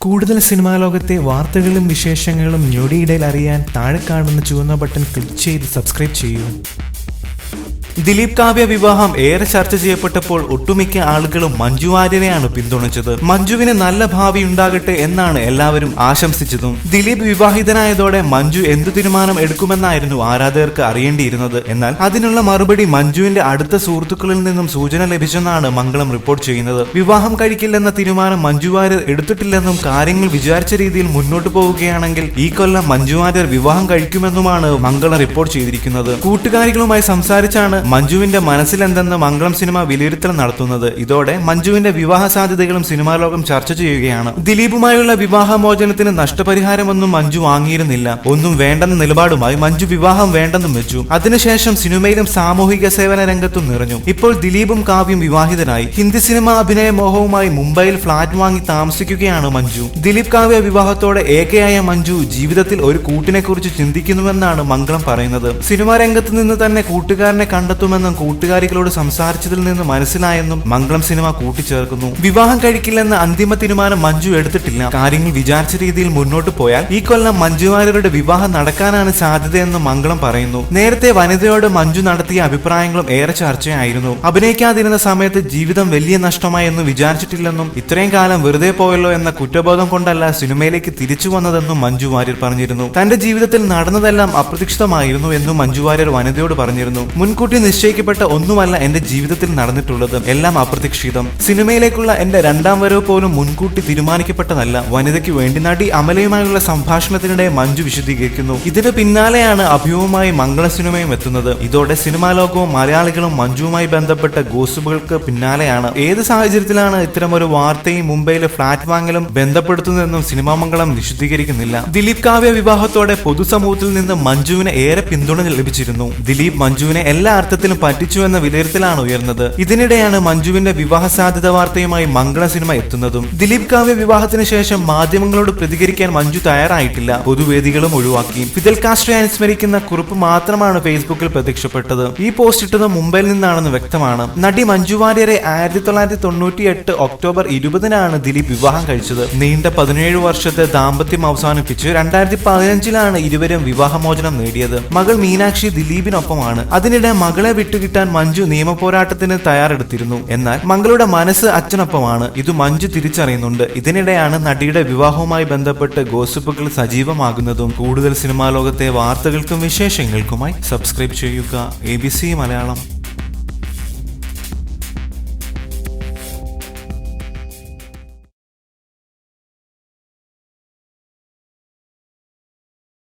കൂടുതൽ സിനിമാ ലോകത്തെ വാർത്തകളും വിശേഷങ്ങളും ഞൊടിയിടയിൽ അറിയാൻ താഴെ കാണുന്ന ചുവന്ന ബട്ടൺ ക്ലിക്ക് ചെയ്ത് സബ്സ്ക്രൈബ് ചെയ്യൂ. ദിലീപ് കാവ്യ വിവാഹം ഏറെ ചർച്ച ചെയ്യപ്പെട്ടപ്പോൾ ഒട്ടുമിക്ക ആളുകളും മഞ്ജു വാര്യരെയാണ് പിന്തുണച്ചത്. മഞ്ജുവിന് നല്ല ഭാവി ഉണ്ടാകട്ടെ എന്നാണ് എല്ലാവരും ആശംസിച്ചതും. ദിലീപ് വിവാഹിതനായതോടെ മഞ്ജു എന്തു തീരുമാനം എടുക്കുമെന്നായിരുന്നു ആരാധകർക്ക് അറിയേണ്ടിയിരുന്നത്. എന്നാൽ അതിനുള്ള മറുപടി മഞ്ജുവിന്റെ അടുത്ത സുഹൃത്തുക്കളിൽ നിന്നും സൂചന ലഭിച്ചെന്നാണ് മംഗളം റിപ്പോർട്ട് ചെയ്യുന്നത്. വിവാഹം കഴിക്കില്ലെന്ന തീരുമാനം മഞ്ജു വാര്യർ എടുത്തിട്ടില്ലെന്നും കാര്യങ്ങൾ വിചാരിച്ച രീതിയിൽ മുന്നോട്ട് പോവുകയാണെങ്കിൽ ഈ കൊല്ലം മഞ്ജു വാര്യർ വിവാഹം കഴിക്കുമെന്നുമാണ് മംഗളം റിപ്പോർട്ട് ചെയ്തിരിക്കുന്നത്. കൂട്ടുകാരികളുമായി സംസാരിച്ചാണ് മഞ്ജുവിന്റെ മനസ്സിലെന്തെന്ന് മംഗളം സിനിമ വിലയിരുത്തൽ നടത്തുന്നത്. ഇതോടെ മഞ്ജുവിന്റെ വിവാഹ സാധ്യതകളും സിനിമാ ലോകം ചർച്ച ചെയ്യുകയാണ്. ദിലീപുമായുള്ള വിവാഹമോചനത്തിന് നഷ്ടപരിഹാരമൊന്നും മഞ്ജു വാങ്ങിയിരുന്നില്ല. ഒന്നും വേണ്ടെന്ന നിലപാടുമായി മഞ്ജു വിവാഹം വേണ്ടെന്നും വെച്ചു. അതിനുശേഷം സിനിമയിലും സാമൂഹിക സേവന രംഗത്തും നിറഞ്ഞു. ഇപ്പോൾ ദിലീപും കാവ്യം വിവാഹിതനായി. ഹിന്ദി സിനിമ അഭിനയ മോഹവുമായി മുംബൈയിൽ ഫ്ളാറ്റ് വാങ്ങി താമസിക്കുകയാണ് മഞ്ജു. ദിലീപ് കാവ്യ വിവാഹത്തോടെ ഏകയായ മഞ്ജു ജീവിതത്തിൽ ഒരു കൂട്ടിനെ കുറിച്ച് ചിന്തിക്കുന്നുവെന്നാണ് മംഗളം പറയുന്നത്. സിനിമാ രംഗത്ത് നിന്ന് തന്നെ കൂട്ടുകാരനെ കണ്ടെത്തുമെന്നും കൂട്ടുകാരികളോട് സംസാരിച്ചതിൽ നിന്ന് മനസ്സിലായെന്നും മംഗളം സിനിമ കൂട്ടിച്ചേർക്കുന്നു. വിവാഹം കഴിക്കില്ലെന്ന അന്തിമ തീരുമാനം മഞ്ജു എടുത്തിട്ടില്ല. കാര്യങ്ങൾ വിചാരിച്ച രീതിയിൽ മുന്നോട്ട് പോയാൽ ഈ കൊല്ലം മഞ്ജു വാര്യരുടെ വിവാഹം നടക്കാനാണ് സാധ്യതയെന്നും മംഗളം പറയുന്നു. നേരത്തെ വനിതയോട് മഞ്ജു നടത്തിയ അഭിപ്രായങ്ങളും ഏറെ ചർച്ചയായിരുന്നു. അഭിനയിക്കാതിരുന്ന സമയത്ത് ജീവിതം വലിയ നഷ്ടമായെന്ന് വിചാരിച്ചിട്ടില്ലെന്നും ഇത്രയും കാലം വെറുതെ പോയല്ലോ എന്ന കുറ്റബോധം കൊണ്ടല്ല സിനിമയിലേക്ക് തിരിച്ചു വന്നതെന്നും മഞ്ജു വാര്യർ പറഞ്ഞിരുന്നു. തന്റെ ജീവിതത്തിൽ നടന്നതെല്ലാം അപ്രതീക്ഷിതമായിരുന്നു എന്നും മഞ്ജു വാര്യർ വനിതയോട് പറഞ്ഞിരുന്നു. മുൻകൂട്ടി നിശ്ചയിക്കപ്പെട്ട ഒന്നുമല്ല എന്റെ ജീവിതത്തിൽ നടന്നിട്ടുള്ളത്, എല്ലാം അപ്രതീക്ഷിതം. സിനിമയിലേക്കുള്ള എന്റെ രണ്ടാം വരവ് പോലും മുൻകൂട്ടി തീരുമാനിക്കപ്പെട്ടതല്ല. വനിതയ്ക്ക് വേണ്ടി നടി അമലയുമായുള്ള സംഭാഷണത്തിനിടെ മഞ്ജു വിശദീകരിക്കുന്നു. ഇതിന് പിന്നാലെയാണ് അഭിമുഖമായി മംഗള സിനിമയും എത്തുന്നത്. ഇതോടെ സിനിമാ ലോകവും മലയാളികളും മഞ്ജുവുമായി ബന്ധപ്പെട്ട ഗോസിപ്പുകൾക്ക് പിന്നാലെയാണ്. ഏത് സാഹചര്യത്തിലാണ് ഇത്തരമൊരു വാർത്തയും മുംബൈയിലെ ഫ്ളാറ്റ് വാങ്ങലും ബന്ധപ്പെടുത്തുന്നതെന്നും സിനിമാ മംഗളം വിശദീകരിക്കുന്നില്ല. ദിലീപ് കാവ്യ വിവാഹത്തോടെ പൊതുസമൂഹത്തിൽ നിന്ന് മഞ്ജുവിന് ഏറെ പിന്തുണ ലഭിച്ചിരുന്നു. ദിലീപ് മഞ്ജുവിനെ എല്ലാ അർത്ഥത്തിലും പറ്റിച്ചു എന്ന വിലയിരുത്തലാണ് ഉയർന്നത്. ഇതിനിടെയാണ് മഞ്ജുവിന്റെ വിവാഹ സാധ്യത വാർത്തയുമായി മംഗള സിനിമ എത്തുന്നതും. ദിലീപ് കാവ്യ വിവാഹത്തിന് ശേഷം മാധ്യമങ്ങളോട് പ്രതികരിക്കാൻ മഞ്ജു തയ്യാറായിട്ടില്ല. പൊതുവേദികളും ഒഴിവാക്കി. ഫിദൽ കാസ്ട്രോയെ അനുസ്മരിക്കുന്ന കുറിപ്പ് മാത്രമാണ് ഫേസ്ബുക്കിൽ പ്രത്യക്ഷപ്പെട്ടത്. ഈ പോസ്റ്റ് ഇട്ടത് മുംബൈയിൽ നിന്നാണെന്ന് വ്യക്തമാണ്. നടി മഞ്ജു വാര്യരെ 1998 ഒക്ടോബർ 20-നാണ് ദിലീപ് വിവാഹം കഴിച്ചത്. നീണ്ട 17 വർഷത്തെ ദാമ്പത്യം അവസാനിപ്പിച്ച് 2015-ലാണ് ഇരുവരും വിവാഹമോചനം നേടിയത്. മകൾ മീനാക്ഷി ദിലീപിനൊപ്പമാണ്. അതിനിടെ മകളെ വിട്ടുകിട്ടാൻ മഞ്ജു നിയമപോരാട്ടത്തിന് തയ്യാറെടുത്തിരുന്നു. എന്നാൽ മകളുടെ മനസ്സ് അച്ഛനൊപ്പമാണ്. ഇത് മഞ്ജു തിരിച്ചറിയുന്നുണ്ട്. ഇതിനിടെയാണ് നടിയുടെ വിവാഹവുമായി ബന്ധപ്പെട്ട് ഗോസിപ്പുകൾ സജീവമാകുന്നതും. കൂടുതൽ സിനിമാ ലോകത്തെ വാർത്തകൾക്കും വിശേഷങ്ങൾക്കുമായി സബ്സ്ക്രൈബ് ചെയ്യുക ABC മലയാളം.